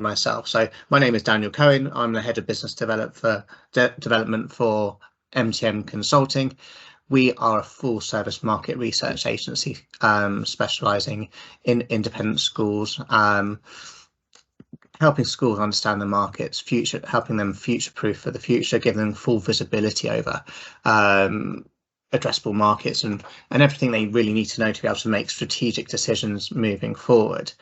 myself. So my name is Daniel Cohen. I'm the head of business development for MTM Consulting. We are a full service market research agency specialising in independent schools, helping schools understand the markets, helping them future-proof for the future, giving them full visibility over addressable markets and everything they really need to know to be able to make strategic decisions moving forward.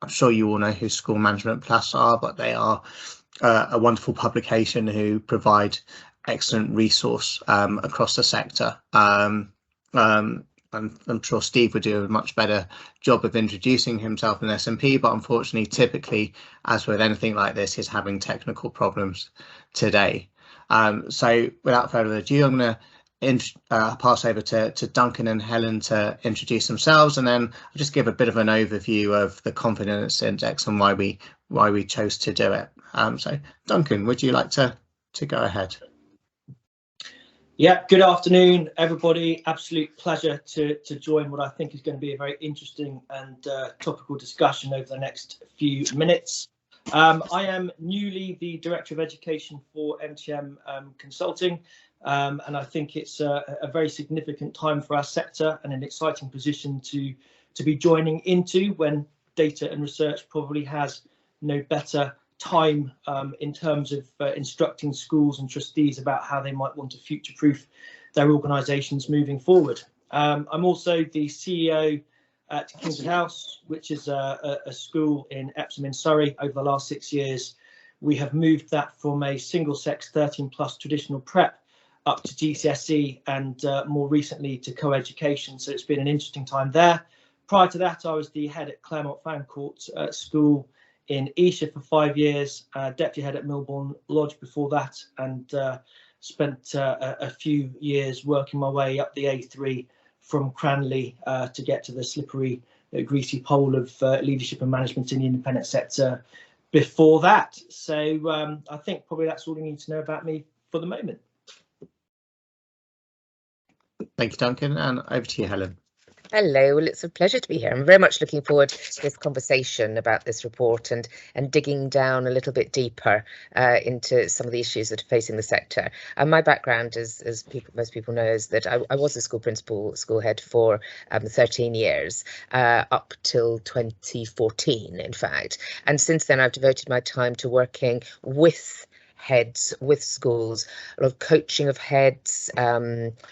I'm sure you all know who School Management Plus are, but they are a wonderful publication who provide excellent resource across the sector. I'm sure Steve would do a much better job of introducing himself in S&P, but unfortunately, typically, as with anything like this, he's having technical problems today. So without further ado, I'm going to pass over to Duncan and Helen to introduce themselves, and then I'll just give a bit of an overview of the confidence index and why we chose to do it. So Duncan, would you like to go ahead? Yeah, good afternoon, everybody. Absolute pleasure to join what I think is going to be a very interesting and topical discussion over the next few minutes. I am newly the Director of Education for MTM Consulting, and I think it's a very significant time for our sector and an exciting position to be joining into when data and research probably has no better time in terms of instructing schools and trustees about how they might want to future-proof their organisations moving forward. I'm also the CEO at Kingswood House, which is a school in Epsom in Surrey. Over the last 6 years, we have moved that from a single-sex 13+ traditional prep up to GCSE and more recently to co-education. So it's been an interesting time there. Prior to that, I was the head at Claremont Fancourt School in Esher for 5 years, deputy head at Milbourne Lodge before that, and spent a few years working my way up the A3 from Cranley to get to the slippery, greasy pole of leadership and management in the independent sector before that. So I think probably that's all you need to know about me for the moment. Thank you, Duncan, and over to you, Helen. Hello, well, it's a pleasure to be here. I'm very much looking forward to this conversation about this report and digging down a little bit deeper into some of the issues that are facing the sector. And my background, as most people know, is that I was a school principal, school head for 13 years, up till 2014, in fact. And since then, I've devoted my time to working with heads, with schools, a lot of coaching of heads,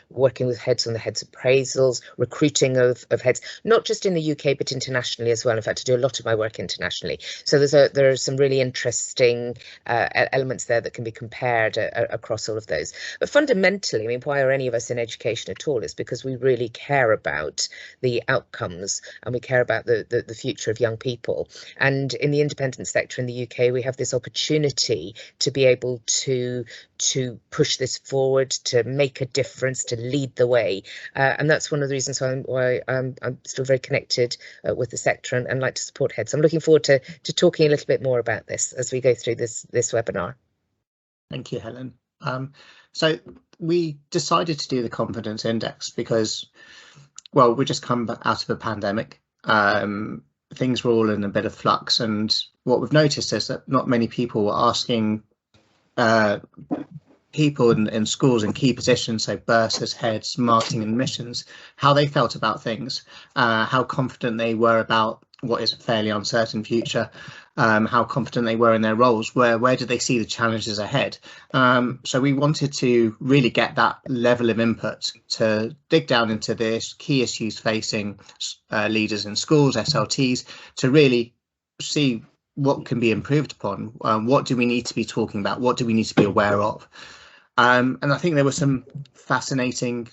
working with heads on the heads appraisals, recruiting of heads, not just in the UK, but internationally as well. In fact, I do a lot of my work internationally. So there are some really interesting elements there that can be compared across all of those. But fundamentally, I mean, why are any of us in education at all? Is because we really care about the outcomes and we care about the future of young people. And in the independent sector in the UK, we have this opportunity to be able to push this forward, to make a difference, to lead the way, and that's one of the reasons why I'm still very connected with the sector and like to support heads. I'm looking forward to talking a little bit more about this as we go through this webinar. Thank you, Helen. So we decided to do the confidence index because, well, we just come out of a pandemic. Things were all in a bit of flux, and what we've noticed is that not many people were asking people in schools in key positions, so bursars, heads, marketing and admissions, how they felt about things, how confident they were about what is a fairly uncertain future, how confident they were in their roles, where did they see the challenges ahead. So we wanted to really get that level of input to dig down into this key issues facing leaders in schools, SLTs, to really see what can be improved upon, what do we need to be talking about, what do we need to be aware of. And I think there were some fascinating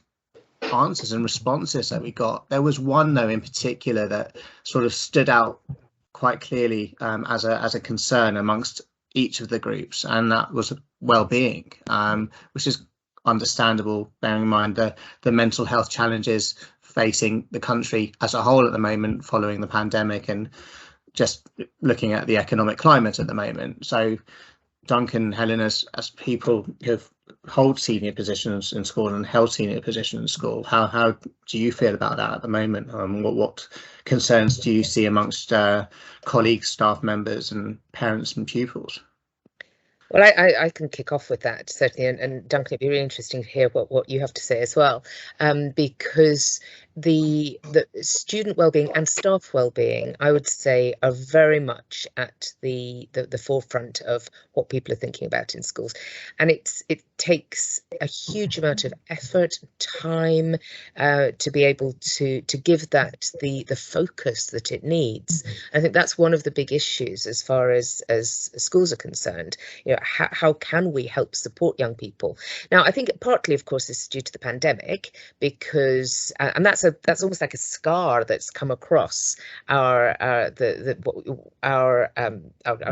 answers and responses that we got. There was one though in particular that sort of stood out quite clearly as a concern amongst each of the groups, and that was well-being, which is understandable, bearing in mind the mental health challenges facing the country as a whole at the moment following the pandemic and just looking at the economic climate at the moment. So Duncan, Helen, as people who hold senior positions in school and held senior positions in school, how do you feel about that at the moment? What concerns do you see amongst colleagues, staff members and parents and pupils? Well, I can kick off with that, certainly, and Duncan, it'd be really interesting to hear what you have to say as well, because the student wellbeing and staff wellbeing, I would say, are very much at the forefront of what people are thinking about in schools, and it takes a huge amount of effort, time, to be able to give that the focus that it needs. I think that's one of the big issues as far as schools are concerned. You know, how can we help support young people? Now, I think partly, of course, this is due to the pandemic, because and that's almost like a scar that's come across our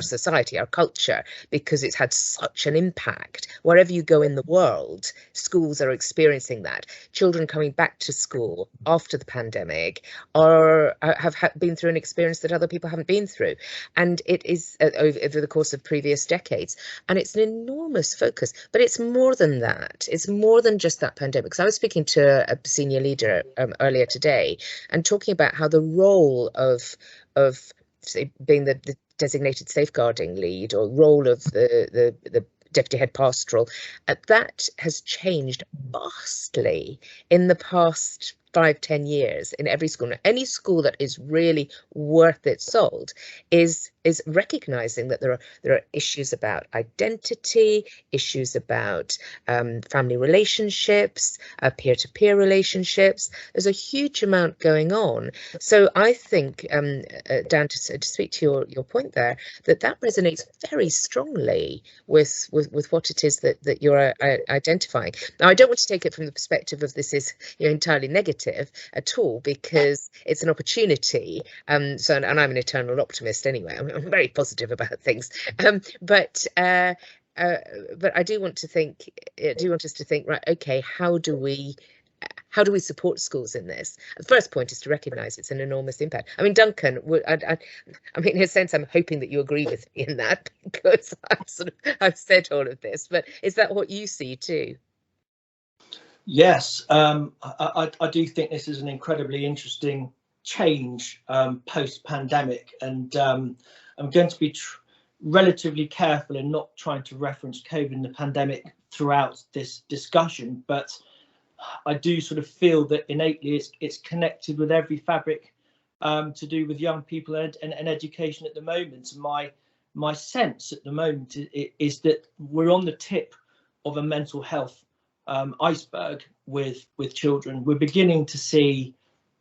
society, our culture, because it's had such an impact. Wherever you go in the world, schools are experiencing that. Children coming back to school after the pandemic have been through an experience that other people haven't been through, and it is over the course of previous decades. And it's an enormous focus, but it's more than that. It's more than just that pandemic. So I was speaking to a senior leader earlier today and talking about how the role of say, being the designated safeguarding lead, or role of the deputy head pastoral, that has changed vastly in the past 5-10 years in every school. Now, any school that is really worth its salt is recognizing that there are issues about identity, issues about family relationships, peer-to-peer relationships. There's a huge amount going on. So I think, Dan, to speak to your point there, that resonates very strongly with what it is that you're identifying. Now, I don't want to take it from the perspective of this is entirely negative at all, because it's an opportunity. And I'm an eternal optimist anyway. I'm very positive about things, but I do want us to think, right, okay, how do we support schools in this? The first point is to recognise it's an enormous impact. I mean, Duncan, I mean, in a sense, I'm hoping that you agree with me in that, because I've said all of this, but is that what you see too? Yes, I do think this is an incredibly interesting change post-pandemic, and I'm going to be relatively careful in not trying to reference COVID and the pandemic throughout this discussion, but I do sort of feel that innately it's connected with every fabric to do with young people and education at the moment. My sense at the moment is that we're on the tip of a mental health iceberg with children. We're beginning to see,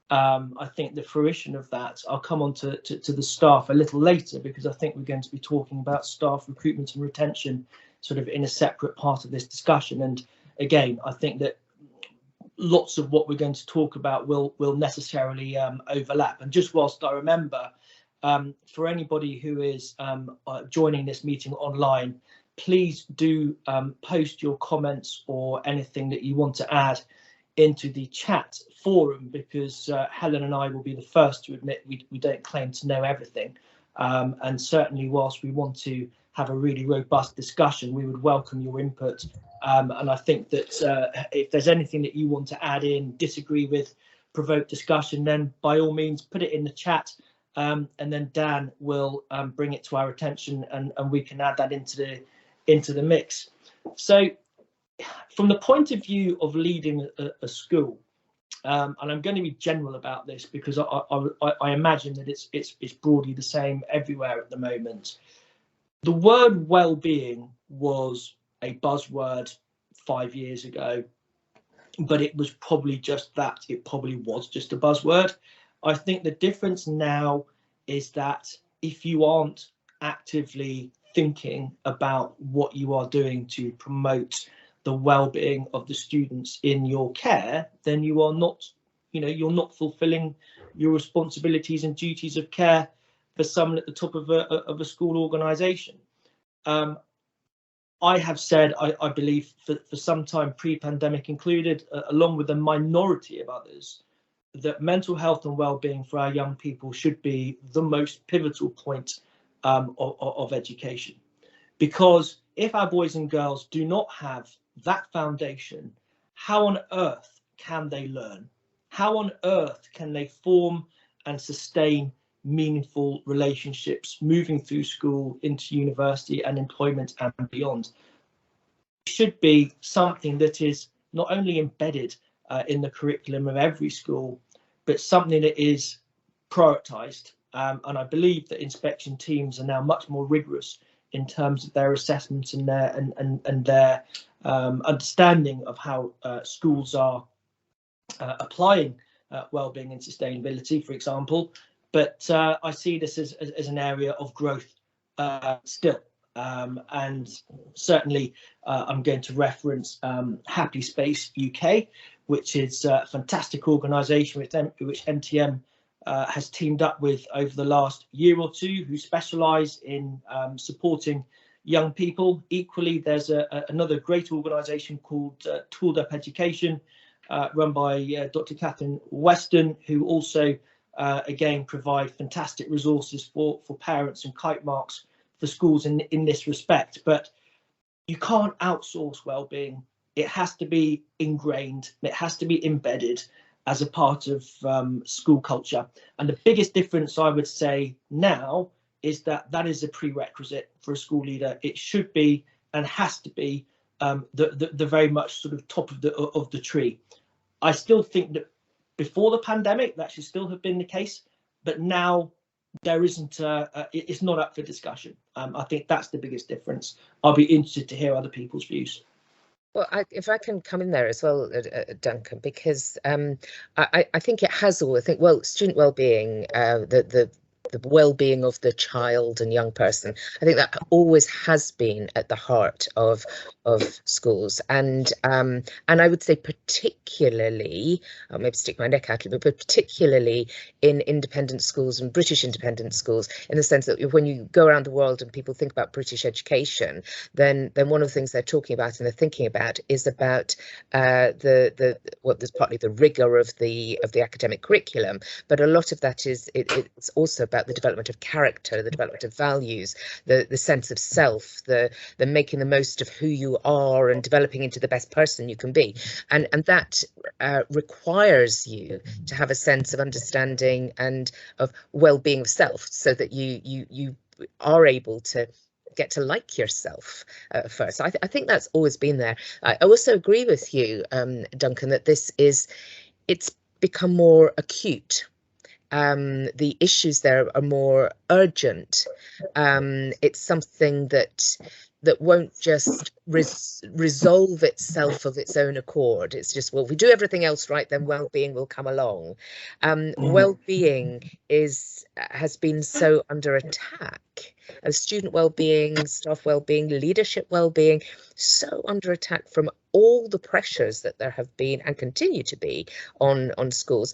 I think, the fruition of that. I'll come on to the staff a little later, because I think we're going to be talking about staff recruitment and retention sort of in a separate part of this discussion. And again, I think that lots of what we're going to talk about will necessarily overlap. And just whilst I remember, for anybody who is joining this meeting online, please do post your comments or anything that you want to add into the chat forum, because Helen and I will be the first to admit we don't claim to know everything. And certainly, whilst we want to have a really robust discussion, we would welcome your input. And I think that if there's anything that you want to add in, disagree with, provoke discussion, then by all means put it in the chat, and then Dan will bring it to our attention, and we can add that into the mix. So from the point of view of leading a school, and I'm going to be general about this because I imagine that it's broadly the same everywhere at the moment. The word well-being was a buzzword 5 years ago, but it was probably just that. It probably was just a buzzword. I think the difference now is that if you aren't actively thinking about what you are doing to promote the well-being of the students in your care, then you are not, you're not fulfilling your responsibilities and duties of care for someone at the top of a school organisation. I have said, I believe, for some time, pre-pandemic included, along with a minority of others, that mental health and well-being for our young people should be the most pivotal point of education. Because if our boys and girls do not have that foundation, how on earth can they learn? How on earth can they form and sustain meaningful relationships moving through school into university and employment and beyond? It should be something that is not only embedded in the curriculum of every school, but something that is prioritised. And I believe that inspection teams are now much more rigorous in terms of their assessments and their understanding of how schools are applying wellbeing and sustainability, for example. But I see this as an area of growth still. And certainly I'm going to reference Happy Space UK, which is a fantastic organisation which MTM has teamed up with over the last year or two, who specialise in supporting young people. Equally, there's another great organisation called Tooled Up Education, run by Dr. Catherine Weston, who also again provide fantastic resources for parents and kite marks for schools in this respect. But you can't outsource wellbeing. It has to be ingrained, it has to be embedded as a part of school culture. And the biggest difference I would say now is that that is a prerequisite for a school leader. It should be and has to be the very much sort of top of the tree. I still think that before the pandemic that should still have been the case, but now there isn't. It's not up for discussion. I think that's the biggest difference. I'll be interested to hear other people's views. Well, if I can come in there as well, Duncan, because I think it has all. I think, well, student well-being, the well-being of the child and young person, I think that always has been at the heart of schools, and I would say particularly, I'll maybe stick my neck out a little bit, but particularly in independent schools and British independent schools, in the sense that when you go around the world and people think about British education, then one of the things they're talking about and they're thinking about is about there's partly the rigor of the academic curriculum, but a lot of that is it's also about the development of character, the development of values, the sense of self, the making the most of who you are and developing into the best person you can be, and that requires you to have a sense of understanding and of well-being of self, so that you are able to get to like yourself first. I think that's always been there. I also agree with you, Duncan, that it's become more acute. The issues there are more urgent. It's something that won't just resolve itself of its own accord. It's just, well, if we do everything else right, then well-being will come along. Well-being has been so under attack. Student well-being, staff well-being, leadership well-being, so under attack from all the pressures that there have been and continue to be on schools.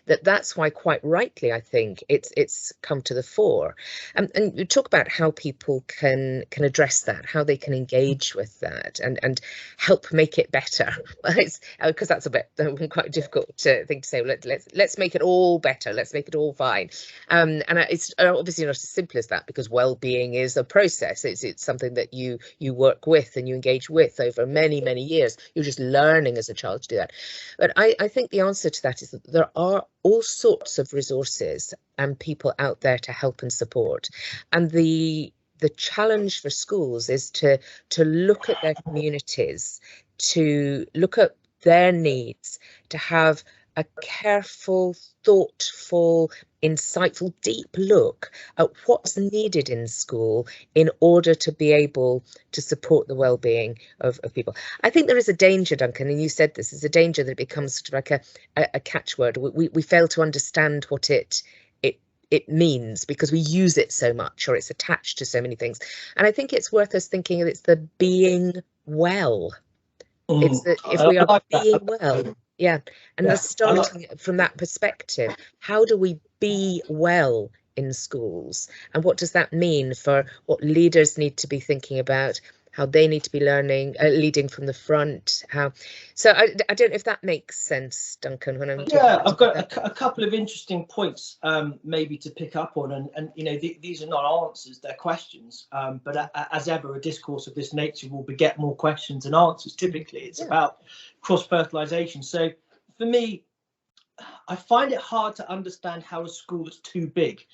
That's why, quite rightly, I think it's come to the fore, and you talk about how people can address that, how they can engage with that, and help make it better. Well, it's because that's a bit quite a difficult thing to say. Let's make it all better. Let's make it all fine. And it's obviously not as simple as that, because well-being is a process. It's something that you work with and you engage with over many years. You're just learning as a child to do that. But I think the answer to that is that there are all sorts of resources and people out there to help and support, and the challenge for schools is to look at their communities, to look at their needs, to have a careful, thoughtful, insightful, deep look at what's needed in school in order to be able to support the well-being of people. I think there is a danger, Duncan, and you said this, is a danger that it becomes sort of like a catchword. We fail to understand what it means because we use it so much, or it's attached to so many things. And I think it's worth us thinking of it's the being well. It's that if we are being well, yeah, and they're starting from that perspective. How do we be well in schools, and what does that mean for what leaders need to be thinking about? how they need to be leading from the front. So I don't know if that makes sense, Duncan. When I'm I've got a couple of interesting points maybe to pick up on, and you know, these are not answers, they're questions, but as ever, a discourse of this nature will beget more questions than answers. Typically it's about cross-fertilization. So for me, I find it hard to understand how a school that's too big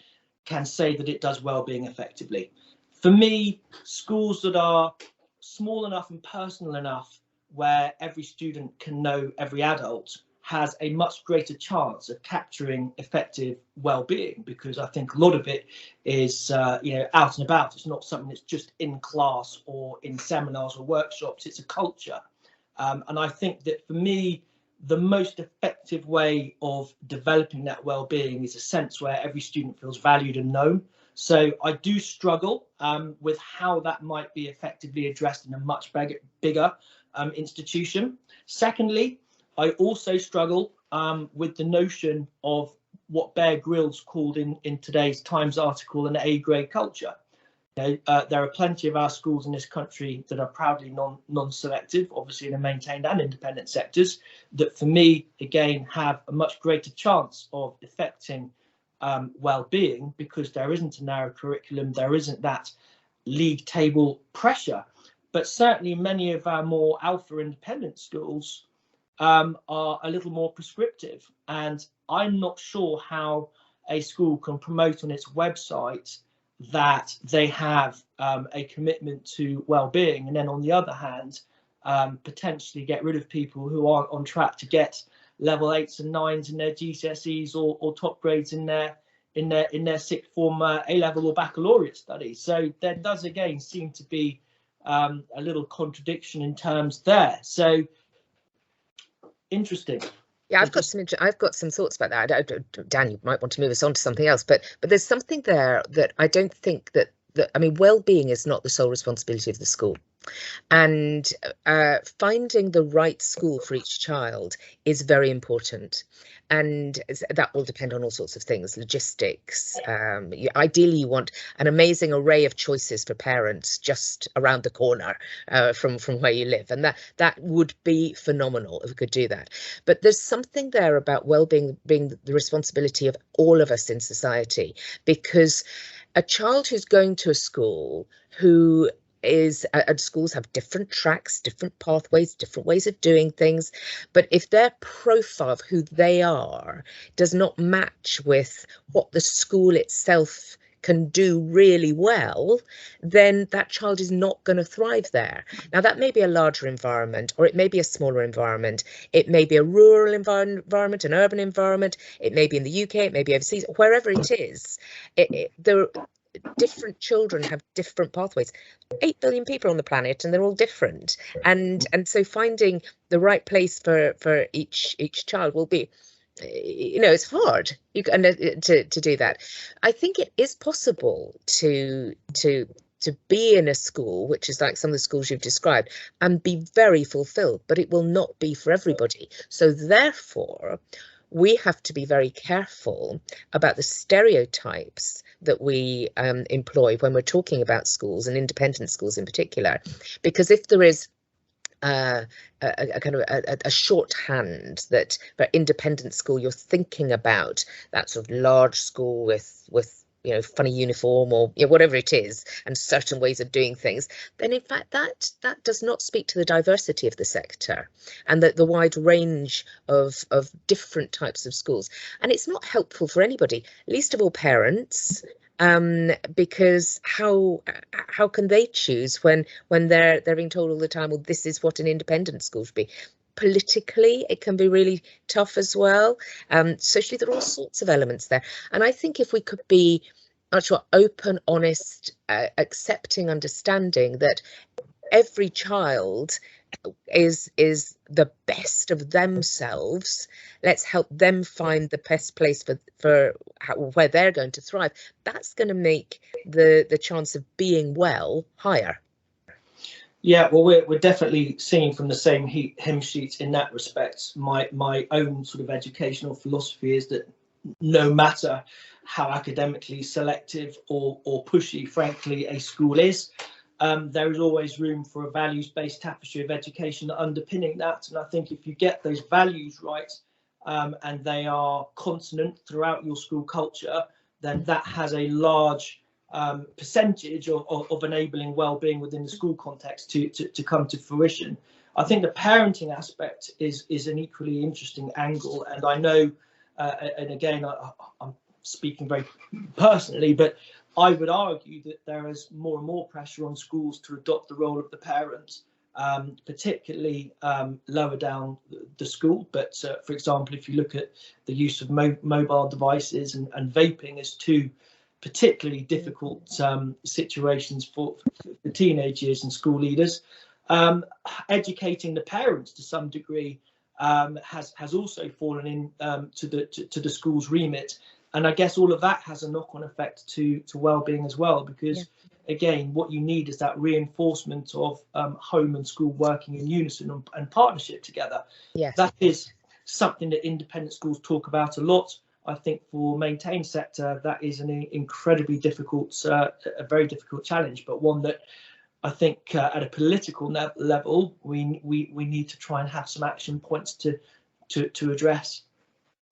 can say that it does wellbeing effectively. For me, schools that are small enough and personal enough where every student can know every adult has a much greater chance of capturing effective well-being, because I think a lot of it is you know, out and about. It's not something that's just in class or in seminars or workshops. It's a culture, and I think that for me, the most effective way of developing that well-being is a sense where every student feels valued and known. So I do struggle with how that might be effectively addressed in a much bigger institution. Secondly, I also struggle with the notion of what Bear Grylls called in today's Times article an A-grade culture. You know, there are plenty of our schools in this country that are proudly non-selective, obviously in the maintained and independent sectors, that for me, again, have a much greater chance of affecting well-being, because there isn't a narrow curriculum, there isn't that league table pressure. But certainly many of our more alpha independent schools are a little more prescriptive, and I'm not sure how a school can promote on its website that they have a commitment to well-being, and then on the other hand potentially get rid of people who aren't on track to get level 8s and 9s in their GCSEs or top grades in their sixth form A-level or baccalaureate studies. So there does again seem to be a little contradiction in terms there. So interesting. Yeah, I've got some thoughts about that. Dan, you might want to move us on to something else, but there's something there that I don't think that I mean, well-being is not the sole responsibility of the school. And finding the right school for each child is very important, and that will depend on all sorts of things, logistics. Ideally, you want an amazing array of choices for parents just around the corner from where you live, and that would be phenomenal if we could do that. But there's something there about well-being being the responsibility of all of us in society, because a child who's going to a school who schools have different tracks, different pathways, different ways of doing things, but if their profile of who they are does not match with what the school itself can do really well, then that child is not going to thrive there. Now, that may be a larger environment, or it may be a smaller environment. It may be a rural environment, an urban environment. It may be in the UK, it may be overseas, wherever it is. Different children have different pathways. 8 billion people on the planet, and they're all different. And so finding the right place for each child will be, you know, it's hard. You can to do that. I think it is possible to be in a school which is like some of the schools you've described and be very fulfilled, but it will not be for everybody. So therefore, we have to be very careful about the stereotypes that we employ when we're talking about schools, and independent schools in particular, because if there is a kind of a shorthand that for independent school you're thinking about that sort of large school with you know, funny uniform or whatever it is, and certain ways of doing things, then in fact that does not speak to the diversity of the sector and the wide range of different types of schools. And it's not helpful for anybody, least of all parents, because how can they choose when they're being told all the time, well, this is what an independent school should be. Politically, it can be really tough as well. Socially, there are all sorts of elements there. And I think if we could be much more open, honest, accepting, understanding that every child is the best of themselves, let's help them find the best place for where they're going to thrive. That's going to make the chance of being well higher. Yeah, well, we're definitely singing from the same hymn sheet in that respect. My own sort of educational philosophy is that no matter how academically selective or pushy, frankly, a school is, there is always room for a values-based tapestry of education underpinning that. And I think if you get those values right, and they are consonant throughout your school culture, then that has a large percentage of enabling well-being within the school context to come to fruition. I think the parenting aspect is an equally interesting angle, and I know, and again, I'm speaking very personally, but I would argue that there is more and more pressure on schools to adopt the role of the parent, particularly lower down the school. But for example, if you look at the use of mobile devices and vaping as two particularly difficult situations for teenage years and school leaders, educating the parents to some degree has also fallen in to the school's remit. And I guess all of that has a knock-on effect to well-being as well, because again, what you need is that reinforcement of home and school working in unison and partnership together. Yes. That is something that independent schools talk about a lot. I think for maintained sector, that is an incredibly difficult, a very difficult challenge, but one that I think at a political level, we need to try and have some action points to address.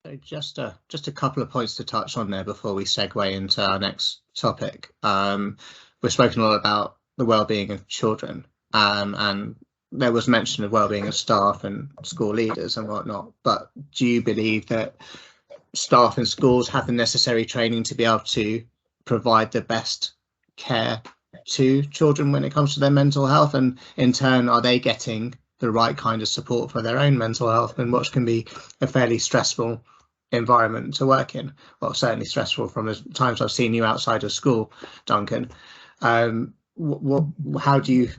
So just a couple of points to touch on there before we segue into our next topic. We've spoken a lot about the well-being of children, and there was mention of well-being of staff and school leaders and whatnot. But do you believe that staff in schools have the necessary training to be able to provide the best care to children when it comes to their mental health, and in turn, are they getting the right kind of support for their own mental health and what can be a fairly stressful environment to work in? Well, certainly stressful from the times I've seen you outside of school, Duncan. How do you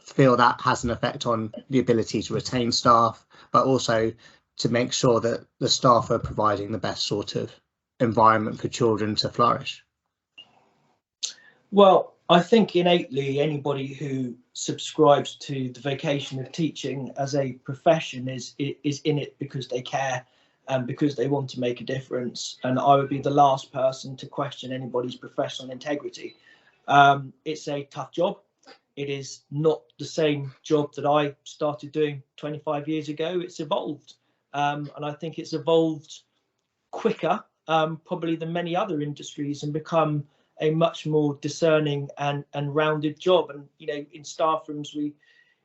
feel that has an effect on the ability to retain staff, but also to make sure that the staff are providing the best sort of environment for children to flourish? Well, I think innately anybody who subscribes to the vocation of teaching as a profession is in it because they care and because they want to make a difference. And I would be the last person to question anybody's professional integrity. It's a tough job. It is not the same job that I started doing 25 years ago. It's evolved. And I think it's evolved quicker, probably than many other industries, and become a much more discerning and rounded job. And, you know, in staff rooms, we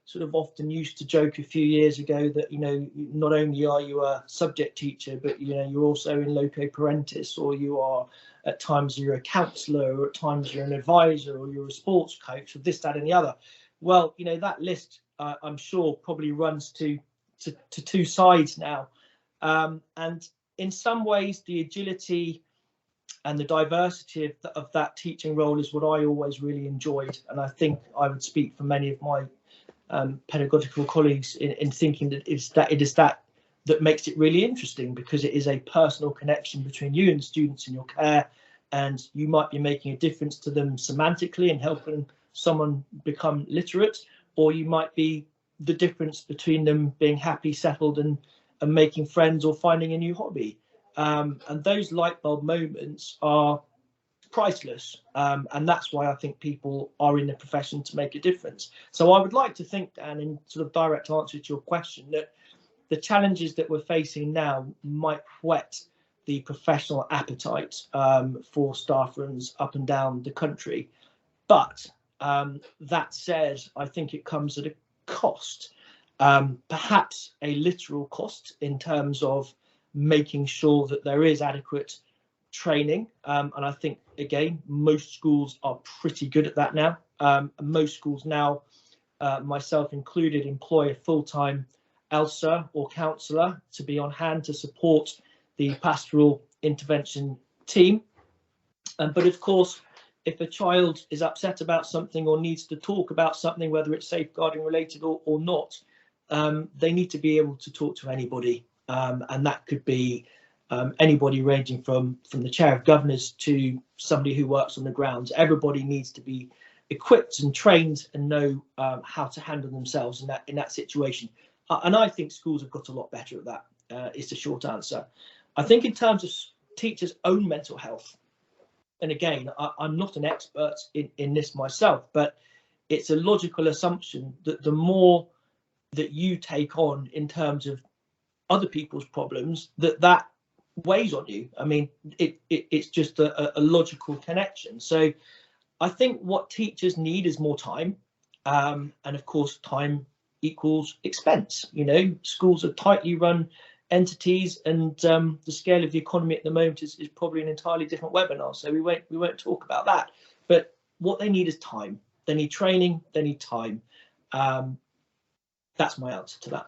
sort of often used to joke a few years ago that, you know, not only are you a subject teacher, but, you know, you're also in loco parentis, or you are at times you're a counsellor, or at times you're an advisor, or you're a sports coach, or this, that and the other. Well, you know, that list, I'm sure, probably runs to two sides now. And in some ways, the agility and the diversity of that teaching role is what I always really enjoyed. And I think I would speak for many of my pedagogical colleagues in thinking that it is that makes it really interesting, because it is a personal connection between you and the students in your care, and you might be making a difference to them semantically and helping someone become literate, or you might be the difference between them being happy, settled and making friends or finding a new hobby. And those light bulb moments are priceless, and that's why I think people are in the profession to make a difference. So I would like to think, Dan, in sort of direct answer to your question, that the challenges that we're facing now might whet the professional appetite for staff rooms up and down the country. But that said, I think it comes at a cost, perhaps a literal cost in terms of making sure that there is adequate training. And I think, again, most schools are pretty good at that now. Most schools now, myself included, employ a full-time ELSA or counsellor to be on hand to support the pastoral intervention team. But of course, if a child is upset about something or needs to talk about something, whether it's safeguarding related or not, they need to be able to talk to anybody. And that could be anybody ranging from the chair of governors to somebody who works on the grounds. Everybody needs to be equipped and trained and know how to handle themselves in that situation. And I think schools have got a lot better at that, is the short answer. I think in terms of teachers' own mental health, and again, I'm not an expert in this myself, but it's a logical assumption that the more that you take on in terms of other people's problems, that weighs on you. I mean, it's just a logical connection. So I think what teachers need is more time, and of course time equals expense. You know, schools are tightly run entities, and the scale of the economy at the moment is probably an entirely different webinar, so we won't talk about that. But what they need is time. They need training, they need time. That's my answer to that.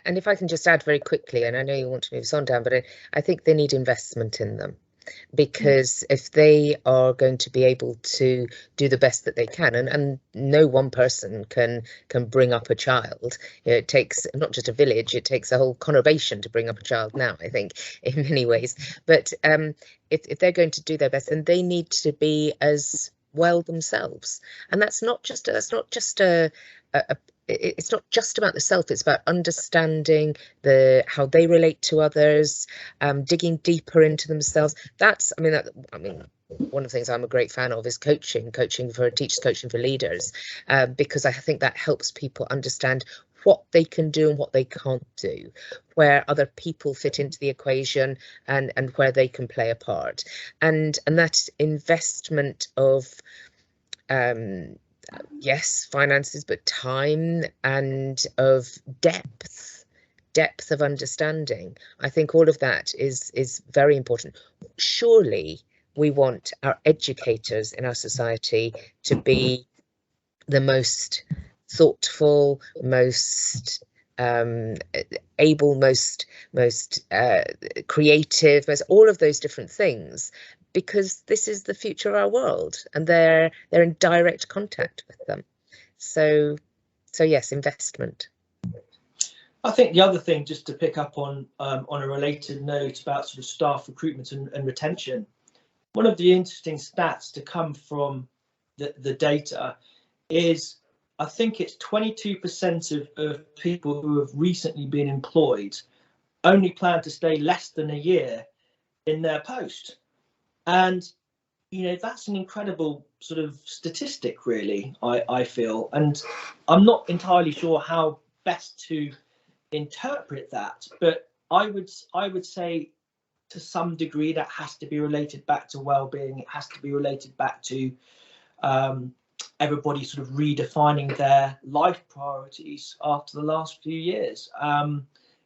And if I can just add very quickly, and I know you want to move us on, Dan, but I think they need investment in them, because if they are going to be able to do the best that they can, and no one person can bring up a child, you know, it takes not just a village, it takes a whole conurbation to bring up a child now, I think, in many ways. But if they're going to do their best, then they need to be as well themselves, and it's not just about the self, it's about understanding how they relate to others, digging deeper into themselves. I mean, one of the things I'm a great fan of is coaching for teachers, coaching for leaders, because I think that helps people understand what they can do and what they can't do, where other people fit into the equation, and where they can play a part. And that investment of yes, finances, but time and of depth of understanding. I think all of that is very important. Surely we want our educators in our society to be the most thoughtful, most able, most creative, most all of those different things, because this is the future of our world, and they're in direct contact with them. So yes, investment. I think the other thing, just to pick up on a related note about sort of staff recruitment and retention, one of the interesting stats to come from the data is, I think it's 22% of people who have recently been employed only plan to stay less than a year in their post. And, you know, that's an incredible sort of statistic, really, I feel. And I'm not entirely sure how best to interpret that, but I would say to some degree that has to be related back to well-being. It has to be related back to everybody sort of redefining their life priorities after the last few years.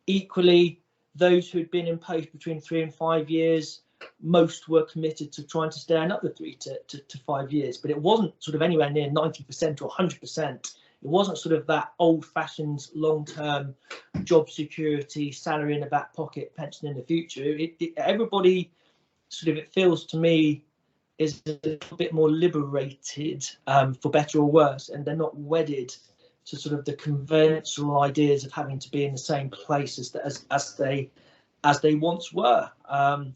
Equally, those who had been in post between 3 and 5 years, most were committed to trying to stay another 3 to 5 years, but it wasn't sort of anywhere near 90% or 100%. It wasn't sort of that old-fashioned long-term job security, salary in the back pocket, pension in the future. Everybody sort of, it feels to me, is a little bit more liberated, for better or worse, and they're not wedded to sort of the conventional ideas of having to be in the same place as they once were.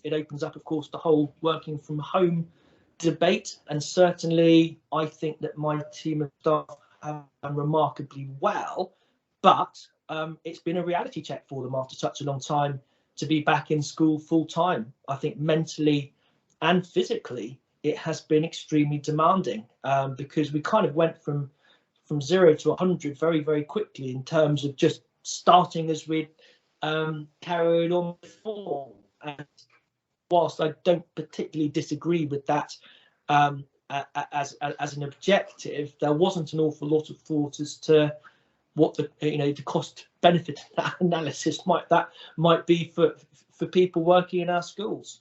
It opens up, of course, the whole working from home debate, and certainly I think that my team of staff have done remarkably well, but it's been a reality check for them after such a long time to be back in school full time. I think mentally and physically it has been extremely demanding, because we kind of went from 0 to 100 very, very quickly in terms of just starting as we'd carried on before. And whilst I don't particularly disagree with that as an objective, there wasn't an awful lot of thought as to what the cost benefit analysis might be for people working in our schools.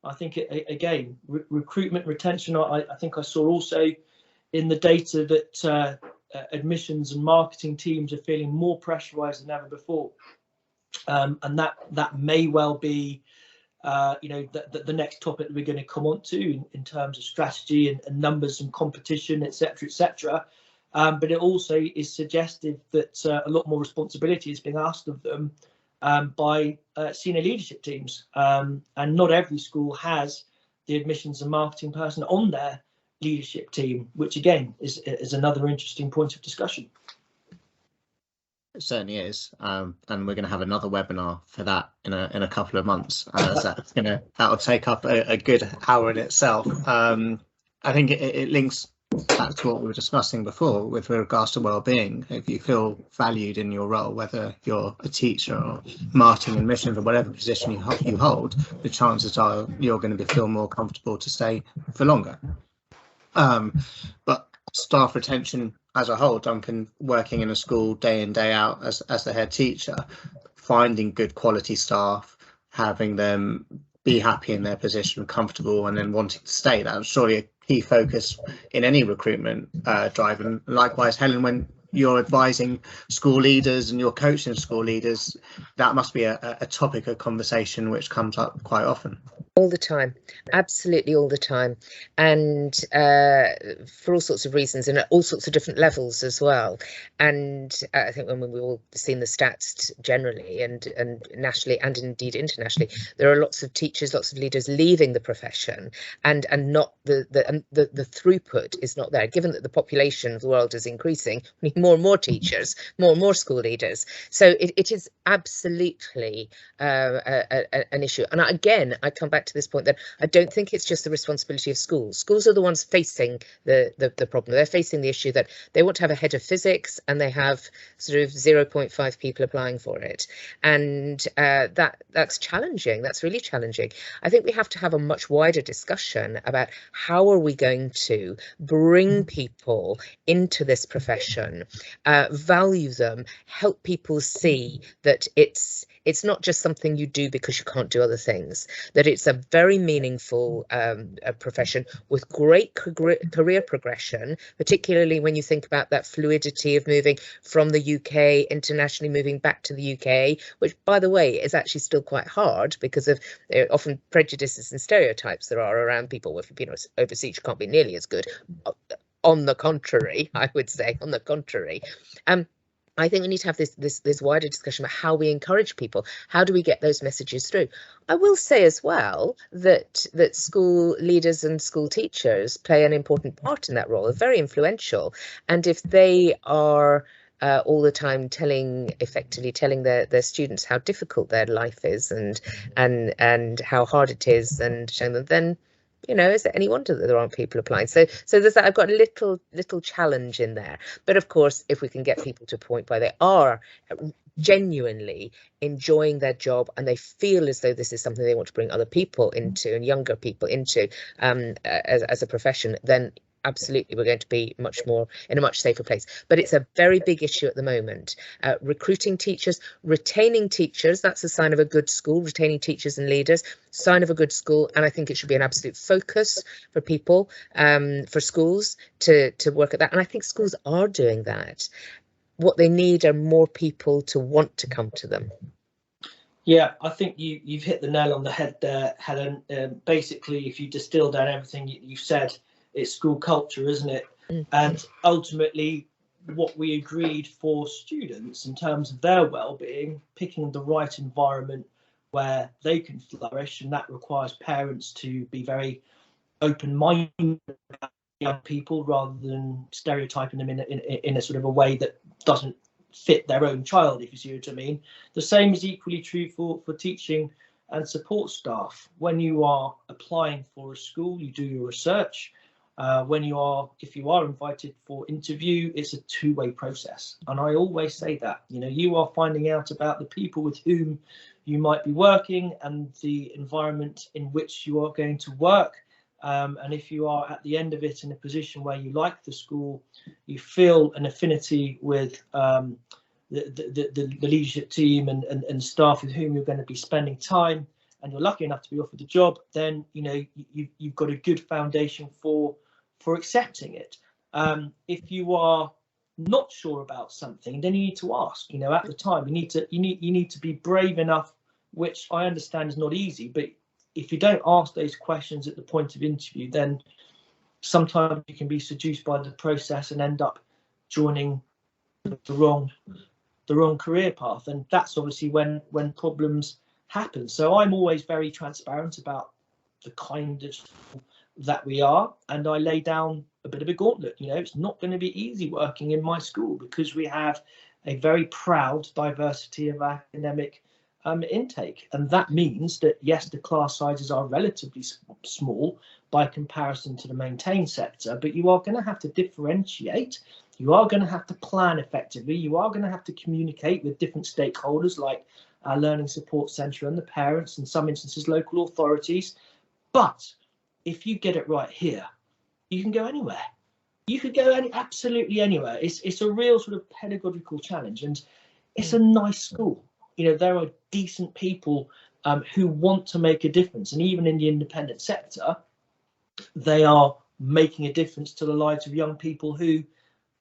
I think again, recruitment, retention. I think I saw also in the data that admissions and marketing teams are feeling more pressurised than ever before, and that may well be the next topic that we're going to come on to in terms of strategy and numbers and competition, etc. But it also is suggestive that a lot more responsibility is being asked of them by senior leadership teams, and not every school has the admissions and marketing person on their leadership team, which again is another interesting point of discussion. It certainly is, and we're going to have another webinar for that in a couple of months. So that'll take up a good hour in itself. I think it links back to what we were discussing before with regards to well-being. If you feel valued in your role, whether you're a teacher or marketing and missions or whatever position you hold, the chances are you're going to feel more comfortable to stay for longer. But staff retention as a whole, Duncan, working in a school day in, day out as the head teacher, finding good quality staff, having them be happy in their position, comfortable, and then wanting to stay. That's surely a key focus in any recruitment drive. And likewise, Helen, when you're advising school leaders and you're coaching school leaders, that must be a topic of conversation which comes up quite often. All the time, absolutely all the time, and for all sorts of reasons and at all sorts of different levels as well. And I think when we've all seen the stats generally and nationally and indeed internationally, there are lots of teachers, lots of leaders leaving the profession, and not the throughput is not there. Given that the population of the world is increasing, we need more and more teachers, more and more school leaders. So it is absolutely an issue. And again, I come back to this point that I don't think it's just the responsibility of schools. Schools are the ones facing the problem. They're facing the issue that they want to have a head of physics and they have sort of 0.5 people applying for it, and that's challenging. That's really challenging. I think we have to have a much wider discussion about how are we going to bring people into this profession, value them, help people see that it's not just something you do because you can't do other things, that it's a very meaningful profession with great career progression, particularly when you think about that fluidity of moving from the UK internationally, moving back to the UK, which, by the way, is actually still quite hard because of often prejudices and stereotypes there are around people. If you've been overseas, you can't be nearly as good. On the contrary, I would say, on the contrary. I think we need to have this wider discussion about how we encourage people. How do we get those messages through? I will say as well that school leaders and school teachers play an important part in that role. They're very influential, and if they are all the time effectively telling their students how difficult their life is and how hard it is, and showing them, then, you know, is it any wonder that there aren't people applying? So there's that. I've got a little challenge in there. But of course, if we can get people to a point where they are genuinely enjoying their job and they feel as though this is something they want to bring other people into and younger people into as a profession, then absolutely we're going to be much more in a much safer place. But it's a very big issue at the moment. Recruiting teachers, retaining teachers, that's a sign of a good school. Retaining teachers and leaders, sign of a good school. And I think it should be an absolute focus for people, for schools to work at that. And I think schools are doing that. What they need are more people to want to come to them. Yeah, I think you've hit the nail on the head there, Helen. Basically, if you distill down everything you've said, it's school culture, isn't it? Mm-hmm. And ultimately, what we agreed for students in terms of their well-being, picking the right environment where they can flourish, and that requires parents to be very open-minded about young people rather than stereotyping them in a sort of a way that doesn't fit their own child, if you see what I mean. The same is equally true for teaching and support staff. When you are applying for a school, you do your research. If you are invited for interview, it's a two-way process, and I always say that, you know, you are finding out about the people with whom you might be working and the environment in which you are going to work, and if you are at the end of it in a position where you like the school, you feel an affinity with the leadership team and staff with whom you're going to be spending time, and you're lucky enough to be offered the job, then, you know, you've got a good foundation for accepting it. If you are not sure about something, then you need to ask. You know, at the time, you need to be brave enough, which I understand is not easy. But if you don't ask those questions at the point of interview, then sometimes you can be seduced by the process and end up joining the wrong career path, and that's obviously when problems happen. So I'm always very transparent about the kind of that we are, and I lay down a bit of a gauntlet. You know, it's not going to be easy working in my school because we have a very proud diversity of academic intake, and that means that yes, the class sizes are relatively small, by comparison to the maintained sector, but you are going to have to differentiate. You are going to have to plan effectively. You are going to have to communicate with different stakeholders like our learning support centre and the parents, in some instances local authorities. But if you get it right here, you can go anywhere. You could go absolutely anywhere. It's a real sort of pedagogical challenge, and it's a nice school. You know, there are decent people who want to make a difference, and even in the independent sector, they are making a difference to the lives of young people who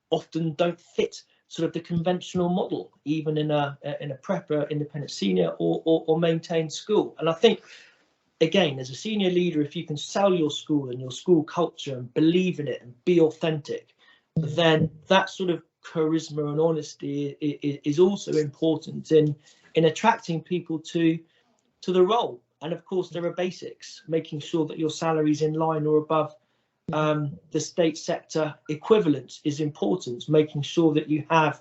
often don't fit sort of the conventional model, even in a prepper, independent senior or maintained school. And I think, again, as a senior leader, if you can sell your school and your school culture and believe in it and be authentic, then that sort of charisma and honesty is also important in attracting people to the role. And of course, there are basics, making sure that your salary is in line or above the state sector equivalent is important, making sure that you have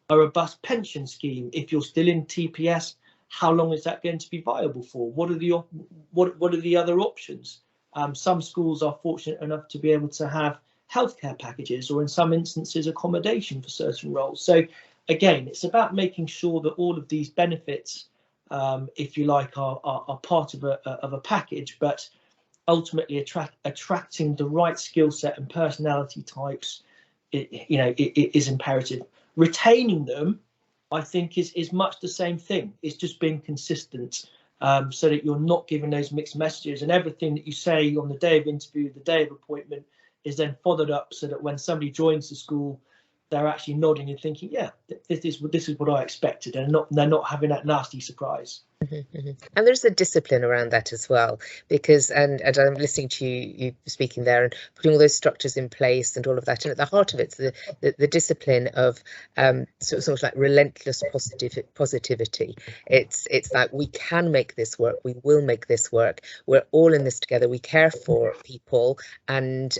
a robust pension scheme. If you're still in TPS, how long is that going to be viable for? What are the other options? Some schools are fortunate enough to be able to have healthcare packages, or in some instances accommodation for certain roles. So again, it's about making sure that all of these benefits, if you like, are part of a package, but ultimately attracting the right skill set and personality types, it is imperative. Retaining them, I think, is much the same thing. It's just being consistent, so that you're not giving those mixed messages, and everything that you say on the day of interview, the day of appointment, is then followed up, so that when somebody joins the school, they're actually nodding and thinking, yeah, this is what I expected, and they're not having that nasty surprise. And there's a discipline around that as well, because and I'm listening to you speaking there and putting all those structures in place and all of that, and at the heart of it's the discipline of sort of like relentless positivity. It's like, we can make this work, we will make this work, we're all in this together, we care for people, and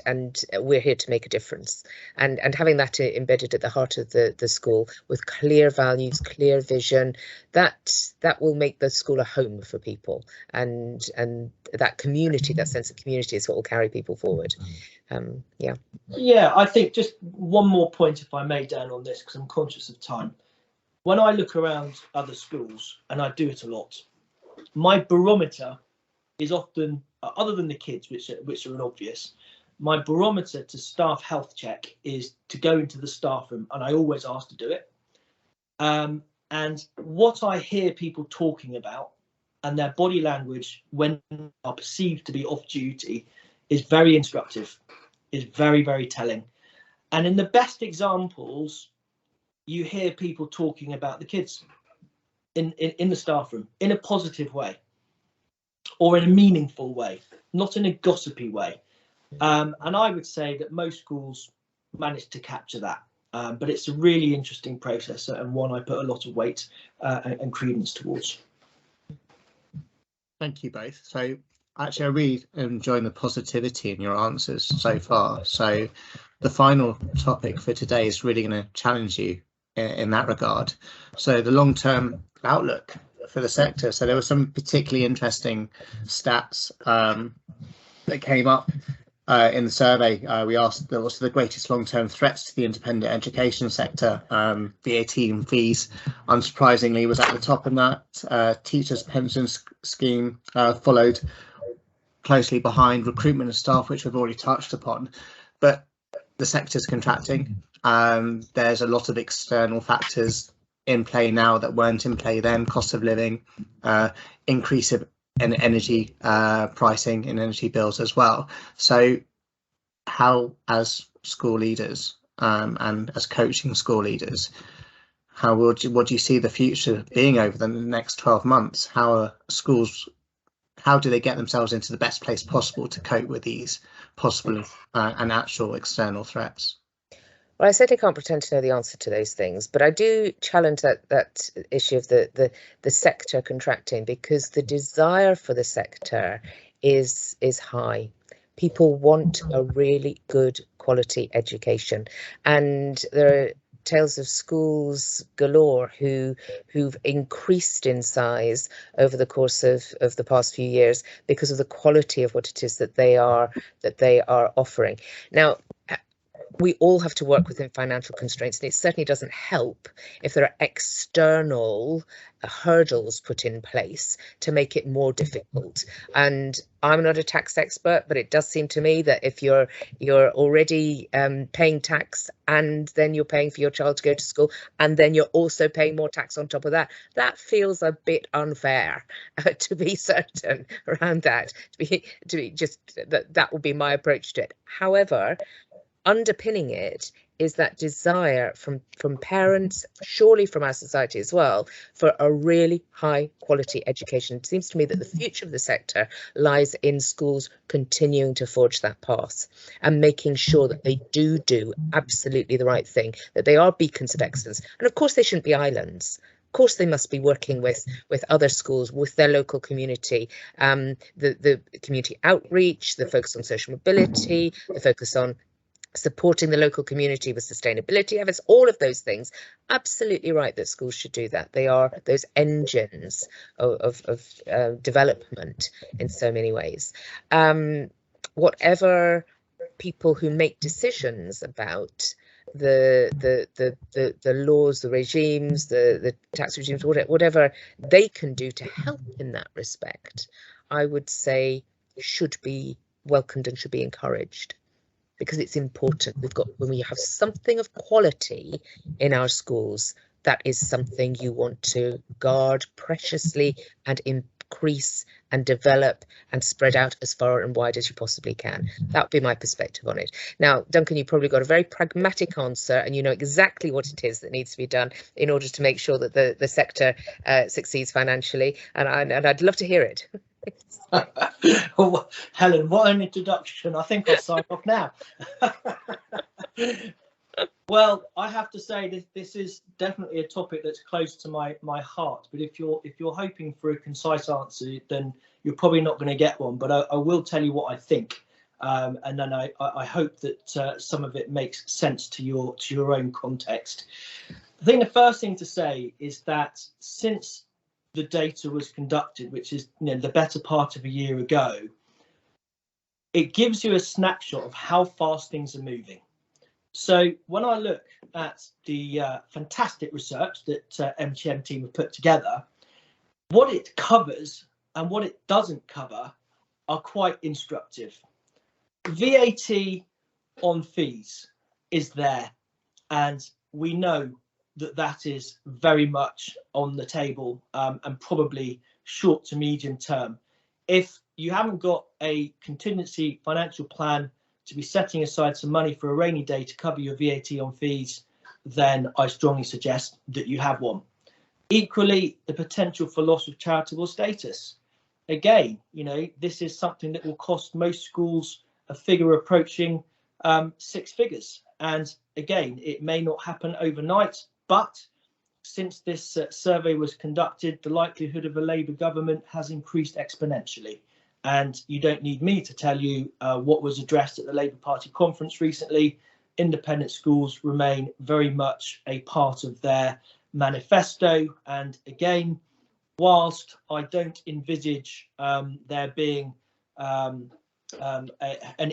we're here to make a difference, and having that embedded at the heart of the school with clear values, clear vision, that will make the school a home for people, and that community, that sense of community, is what will carry people forward. I think just one more point, if I may, Dan, on this, because I'm conscious of time. When I look around other schools, and I do it a lot, my barometer is often, other than the kids, which are an obvious, my barometer to staff health check is to go into the staff room, and I always ask to do it. And what I hear people talking about, and their body language when they are perceived to be off duty, is very instructive, is very, very telling. And in the best examples, you hear people talking about the kids in the staff room in a positive way, or in a meaningful way, not in a gossipy way. And I would say that most schools manage to capture that. But it's a really interesting process, and one I put a lot of weight and credence towards. Thank you both. So actually, I really enjoying the positivity in your answers so far. So the final topic for today is really going to challenge you in that regard. So the long-term outlook for the sector. So there were some particularly interesting stats that came up. In the survey, we asked what's the greatest long-term threats to the independent education sector. VAT and fees, unsurprisingly, was at the top of that. Teachers' pension scheme followed closely behind. Recruitment of staff, which we've already touched upon. But the sector's contracting. There's a lot of external factors in play now that weren't in play then. Cost of living, increase of and energy pricing and energy bills as well. So how, as school leaders and as coaching school leaders, what do you see the future being over the next 12 months? How are schools, how do they get themselves into the best place possible to cope with these possible and actual external threats? Well, I certainly can't pretend to know the answer to those things, but I do challenge that issue of the sector contracting, because the desire for the sector is high. People want a really good quality education, and there are tales of schools galore who've increased in size over the course of the past few years because of the quality of what it is that they are offering. Now, we all have to work within financial constraints, and it certainly doesn't help if there are external hurdles put in place to make it more difficult. And I'm not a tax expert, but it does seem to me that if you're already paying tax, and then you're paying for your child to go to school, and then you're also paying more tax on top of that, that feels a bit unfair, to be certain, around that. To be just that would be my approach to it. However, underpinning it is that desire from parents, surely from our society as well, for a really high quality education. It seems to me that the future of the sector lies in schools continuing to forge that path and making sure that they do absolutely the right thing, that they are beacons of excellence. And of course they shouldn't be islands. Of course they must be working with other schools, with their local community, the community outreach, the focus on social mobility, the focus on supporting the local community with sustainability efforts, all of those things. Absolutely right that schools should do that. They are those engines of development in so many ways. Whatever people who make decisions about the laws, the regimes, the tax regimes, whatever they can do to help in that respect, I would say should be welcomed and should be encouraged. Because it's important. When we have something of quality in our schools, that is something you want to guard preciously and increase and develop and spread out as far and wide as you possibly can. That would be my perspective on it. Now, Duncan, you probably got a very pragmatic answer, and you know exactly what it is that needs to be done in order to make sure that the sector succeeds financially, and I'd love to hear it. Oh, Helen, what an introduction. I think I'll sign off now. Well, I have to say this is definitely a topic that's close to my heart, but if you're hoping for a concise answer, then you're probably not going to get one, but I will tell you what I think, and then I hope that some of it makes sense to your own context. I think the first thing to say is that since the data was conducted, which is the better part of a year ago, it gives you a snapshot of how fast things are moving. So when I look at the fantastic research that MTM team have put together, what it covers and what it doesn't cover are quite instructive. VAT on fees is there, and we know that is very much on the table, and probably short to medium term. If you haven't got a contingency financial plan to be setting aside some money for a rainy day to cover your VAT on fees, then I strongly suggest that you have one. Equally, the potential for loss of charitable status. Again, this is something that will cost most schools a figure approaching 6 figures. And again, it may not happen overnight, but since this survey was conducted, the likelihood of a Labour government has increased exponentially. And you don't need me to tell you what was addressed at the Labour Party conference recently. Independent schools remain very much a part of their manifesto. And again, whilst I don't envisage there being an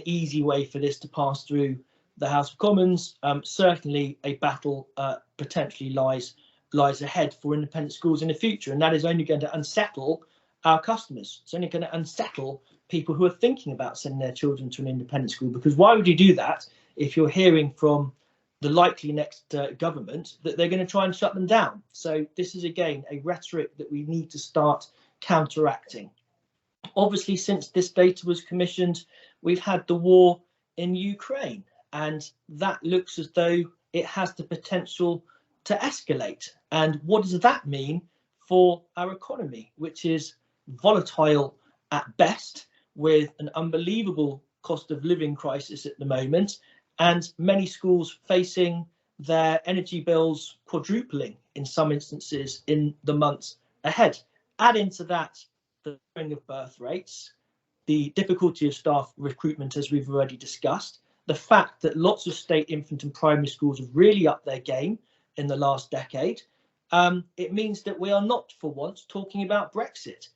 easy way for this to pass through the House of Commons, certainly a battle potentially lies ahead for independent schools in the future, and that is only going to unsettle our customers. It's only going to unsettle people who are thinking about sending their children to an independent school, because why would you do that if you're hearing from the likely next government that they're going to try and shut them down? So this is again a rhetoric that we need to start counteracting. Obviously, since this data was commissioned, we've had the war in Ukraine, and that looks as though it has the potential to escalate. And what does that mean for our economy, which is volatile at best, with an unbelievable cost of living crisis at the moment, and many schools facing their energy bills quadrupling in some instances in the months ahead. Add into that the lowering of birth rates, the difficulty of staff recruitment, as we've already discussed, the fact that lots of state infant and primary schools have really upped their game in the last decade, it means that we are not for once talking about Brexit,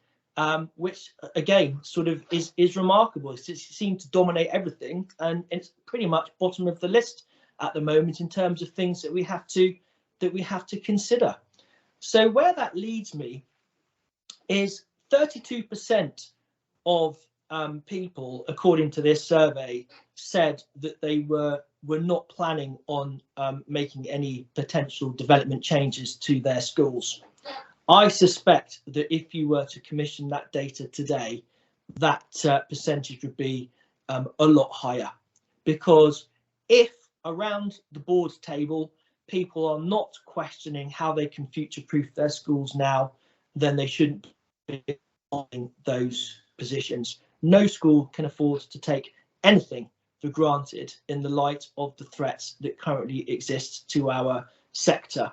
which again sort of is remarkable. It seems to dominate everything, and it's pretty much bottom of the list at the moment in terms of things that we have to consider. So where that leads me is 32% of people, according to this survey, said that they were not planning on making any potential development changes to their schools. I suspect that if you were to commission that data today, that percentage would be a lot higher, because if around the board table people are not questioning how they can future-proof their schools now, then they shouldn't be in those positions. No school can afford to take anything for granted in the light of the threats that currently exist to our sector.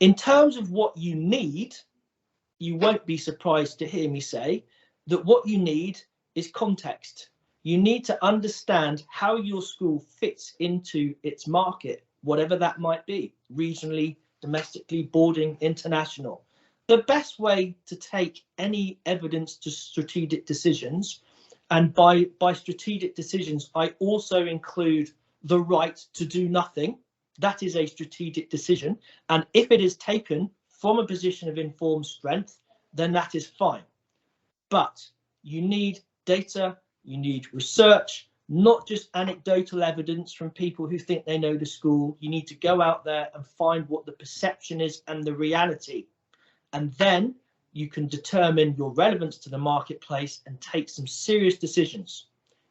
In terms of what you need, you won't be surprised to hear me say that what you need is context. You need to understand how your school fits into its market, whatever that might be, regionally, domestically, boarding, international. The best way to take any evidence to strategic decisions, and by strategic decisions, I also include the right to do nothing. That is a strategic decision. And if it is taken from a position of informed strength, then that is fine. But you need data, you need research, not just anecdotal evidence from people who think they know the school. You need to go out there and find what the perception is and the reality. And then you can determine your relevance to the marketplace and take some serious decisions.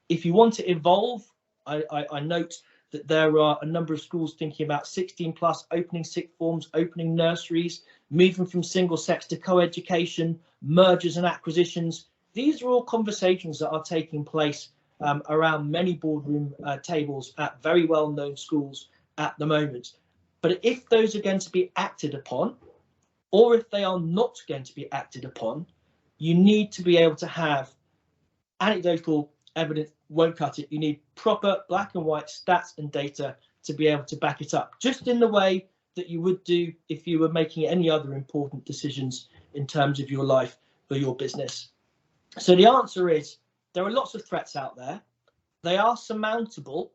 If you want to evolve, I note that there are a number of schools thinking about 16 plus, opening sixth forms, opening nurseries, moving from single sex to co-education, mergers and acquisitions. These are all conversations that are taking place around many boardroom tables at very well-known schools at the moment. But if those are going to be acted upon, or if they are not going to be acted upon, you need to be able to have anecdotal evidence won't cut it. You need proper black and white stats and data to be able to back it up, just in the way that you would do if you were making any other important decisions in terms of your life or your business. So the answer is there are lots of threats out there. They are surmountable,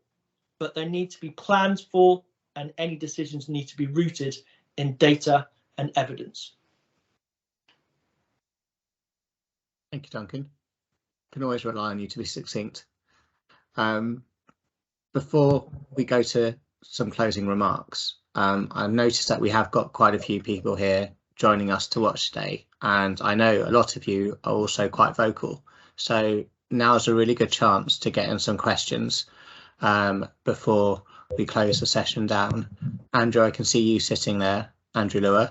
but they need to be planned for, and any decisions need to be rooted in data and evidence. Thank you, Duncan. Can always rely on you to be succinct. Before we go to some closing remarks, I've noticed that we have got quite a few people here joining us to watch today, and I know a lot of you are also quite vocal. So now's a really good chance to get in some questions before we close the session down. Andrew, I can see you sitting there. Andrew Lure.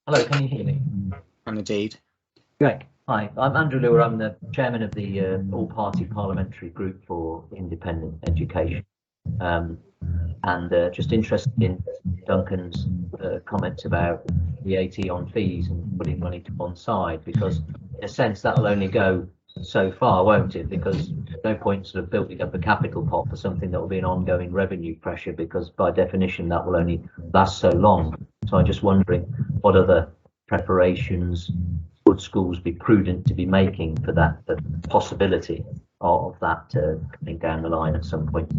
Hello, can you hear me? And indeed. Great. Hi, I'm Andrew Lure. I'm the chairman of the all-party parliamentary group for independent education. Just interested in Duncan's comments about VAT on fees and putting money to one side, because in a sense that'll only go so far, won't it? Because there's no point sort of building up a capital pot for something that will be an ongoing revenue pressure, because by definition that will only last so long. So I'm just wondering what other preparations would schools be prudent to be making for that, the possibility of that coming down the line at some point?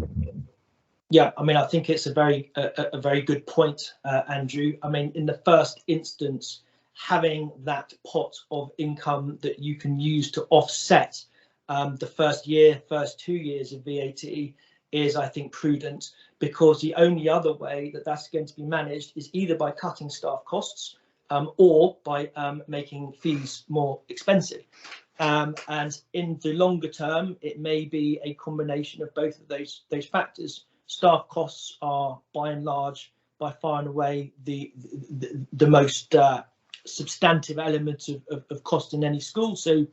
Yeah, I mean, I think it's a very good point, Andrew. I mean, in the first instance, having that pot of income that you can use to offset the first 2 years of VAT is, I think, prudent, because the only other way that that's going to be managed is either by cutting staff costs or by making fees more expensive. And in the longer term, it may be a combination of both of those factors. Staff costs are, by and large, by far and away the most substantive element of cost in any school. So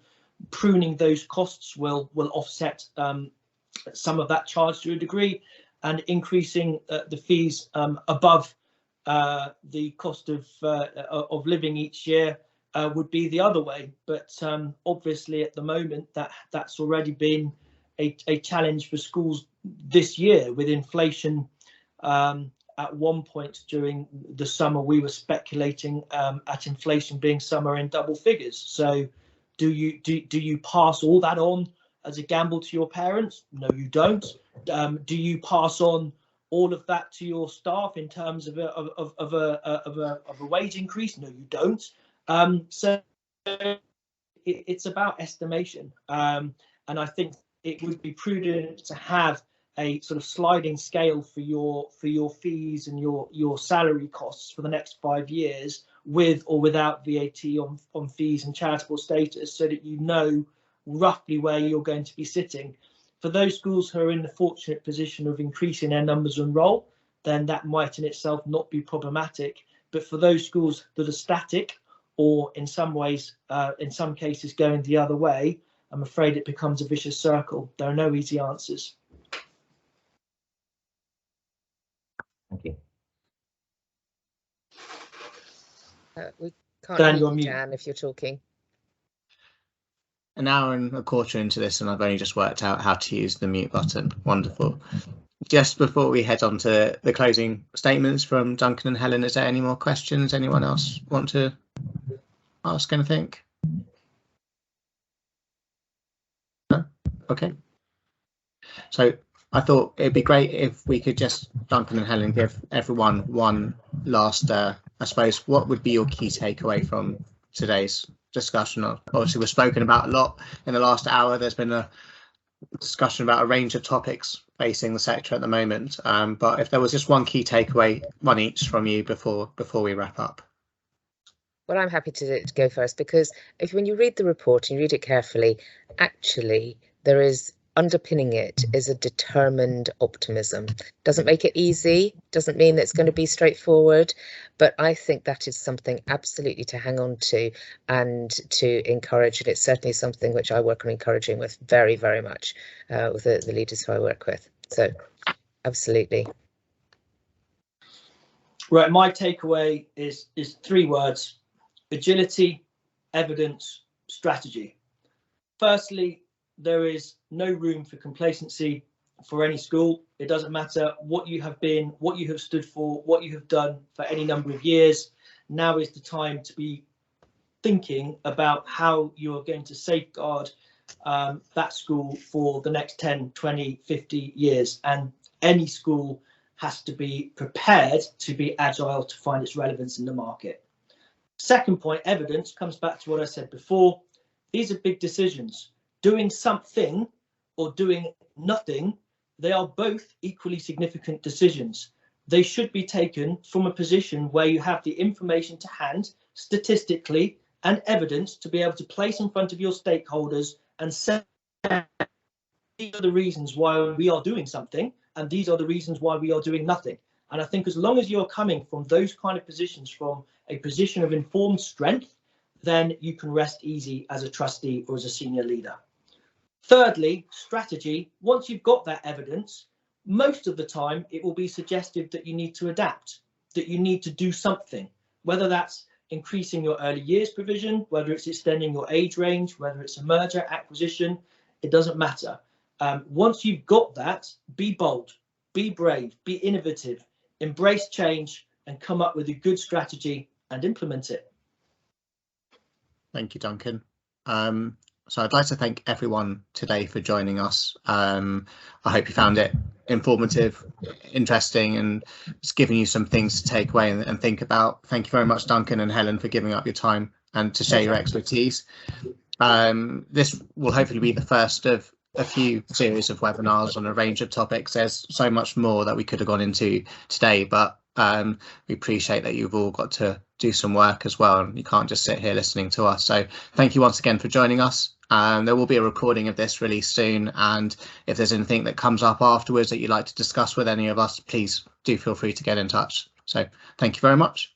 pruning those costs will offset some of that charge to a degree, and increasing the fees above the cost of living each year would be the other way. But obviously at the moment that's already been a challenge for schools this year with inflation. At one point during the summer, we were speculating at inflation being somewhere in double figures. So do you pass all that on as a gamble to your parents? No, you don't. Do you pass on all of that to your staff in terms of a wage increase? No, you don't. So it's about estimation, and I think it would be prudent to have a sort of sliding scale for your fees and your salary costs for the next 5 years, with or without VAT on fees and charitable status, so that you know roughly where you're going to be sitting. For those schools who are in the fortunate position of increasing their numbers and roll, then that might in itself not be problematic. But for those schools that are static, or in some ways, in some cases going the other way, I'm afraid it becomes a vicious circle. There are no easy answers. Thank you. We can't Dan, hear you're you, mute. Dan, if you're talking. An hour and a quarter into this, and I've only just worked out how to use the mute button. Wonderful. Just before we head on to the closing statements from Duncan and Helen, is there any more questions? Anyone else want to ask anything? No? Okay. So I thought it'd be great if we could just, Duncan and Helen, give everyone one last, I suppose, what would be your key takeaway from today's discussion? Obviously, we've spoken about a lot in the last hour. There's been a discussion about a range of topics facing the sector at the moment. But if there was just one key takeaway, one each from you before we wrap up. Well, I'm happy to go first, because when you read the report and you read it carefully, actually there is underpinning it is a determined optimism. Doesn't make it easy, doesn't mean that it's going to be straightforward, but I think that is something absolutely to hang on to and to encourage. And it's certainly something which I work on encouraging with very, very much with the leaders who I work with. So absolutely. Right, my takeaway is 3 words: agility, evidence, strategy. Firstly, there is no room for complacency for any school. It doesn't matter what you have been, what you have stood for, what you have done for any number of years. Now is the time to be thinking about how you are going to safeguard that school for the next 10, 20, 50 years. And any school has to be prepared to be agile to find its relevance in the market. Second point, evidence, comes back to what I said before. These are big decisions. Doing something or doing nothing, they are both equally significant decisions. They should be taken from a position where you have the information to hand, statistically, and evidence to be able to place in front of your stakeholders and say, these are the reasons why we are doing something, and these are the reasons why we are doing nothing. And I think as long as you're coming from those kind of positions, from a position of informed strength, then you can rest easy as a trustee or as a senior leader. Thirdly, strategy. Once you've got that evidence, most of the time it will be suggestive that you need to adapt, that you need to do something, whether that's increasing your early years provision, whether it's extending your age range, whether it's a merger, acquisition, it doesn't matter. Once you've got that, be bold, be brave, be innovative, embrace change, and come up with a good strategy and implement it. Thank you, Duncan. So I'd like to thank everyone today for joining us. I hope you found it informative, interesting, and it's given you some things to take away and think about. Thank you very much, Duncan and Helen, for giving up your time and to share your expertise. This will hopefully be the first of a few series of webinars on a range of topics. There's so much more that we could have gone into today, but we appreciate that you've all got to do some work as well, and you can't just sit here listening to us. So thank you once again for joining us. There will be a recording of this released soon, and if there's anything that comes up afterwards that you'd like to discuss with any of us, please do feel free to get in touch. So thank you very much.